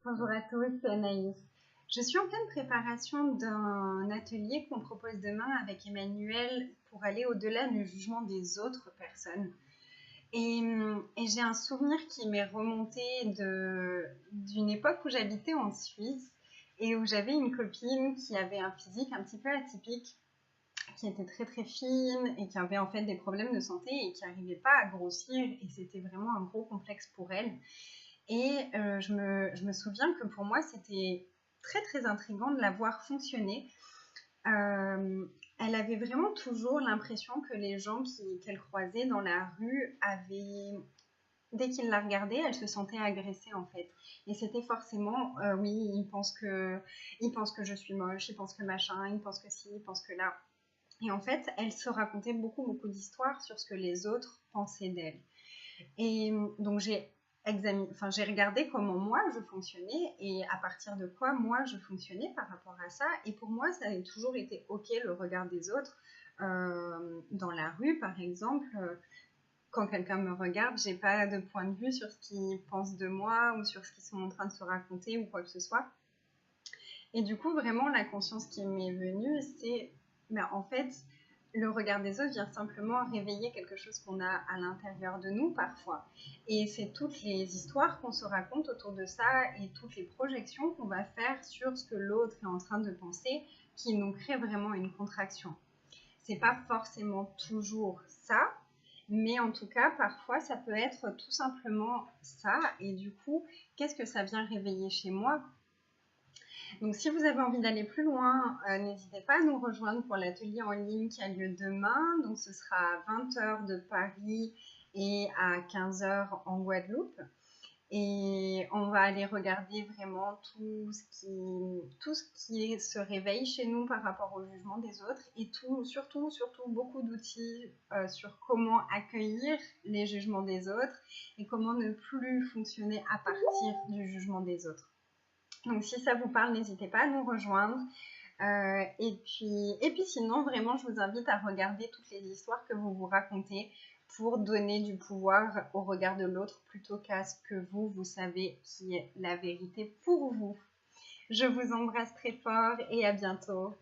Bonjour à tous, c'est Anaïs. Je suis en pleine préparation d'un atelier qu'on propose demain avec Emmanuel pour aller au-delà du jugement des autres personnes. Et j'ai un souvenir qui m'est remonté d'une époque où j'habitais en Suisse et où j'avais une copine qui avait un physique un petit peu atypique, qui était très très fine et qui avait en fait des problèmes de santé et qui n'arrivait pas à grossir, et c'était vraiment un gros complexe pour elle. Et je me souviens que pour moi, c'était très très intriguant de la voir fonctionner. Elle avait vraiment toujours l'impression que les gens qu'elle croisait dans la rue avaient, dès qu'ils la regardaient, elle se sentait agressée en fait. Et c'était forcément, oui, ils pensent que je suis moche, ils pensent que machin, ils pensent que ci, ils pensent que là. Et en fait, elle se racontait beaucoup beaucoup d'histoires sur ce que les autres pensaient d'elle. Et donc j'ai regardé comment moi je fonctionnais et à partir de quoi moi je fonctionnais par rapport à ça. Et pour moi, ça a toujours été ok le regard des autres. Dans la rue, par exemple, quand quelqu'un me regarde, j'ai pas de point de vue sur ce qu'ils pensent de moi ou sur ce qu'ils sont en train de se raconter ou quoi que ce soit. Et du coup, vraiment, la conscience qui m'est venue, c'est, mais en fait, le regard des autres vient simplement réveiller quelque chose qu'on a à l'intérieur de nous parfois. Et c'est toutes les histoires qu'on se raconte autour de ça et toutes les projections qu'on va faire sur ce que l'autre est en train de penser qui nous crée vraiment une contraction. C'est pas forcément toujours ça, mais en tout cas, parfois, ça peut être tout simplement ça. Et du coup, qu'est-ce que ça vient réveiller chez moi? Donc, si vous avez envie d'aller plus loin, n'hésitez pas à nous rejoindre pour l'atelier en ligne qui a lieu demain. Donc, ce sera à 20h de Paris et à 15h en Guadeloupe. Et on va aller regarder vraiment tout ce qui se réveille chez nous par rapport au jugement des autres et surtout beaucoup d'outils sur comment accueillir les jugements des autres et comment ne plus fonctionner à partir du jugement des autres. Donc si ça vous parle, n'hésitez pas à nous rejoindre. Et puis sinon, vraiment, je vous invite à regarder toutes les histoires que vous vous racontez pour donner du pouvoir au regard de l'autre plutôt qu'à ce que vous savez qui est la vérité pour vous. Je vous embrasse très fort et à bientôt.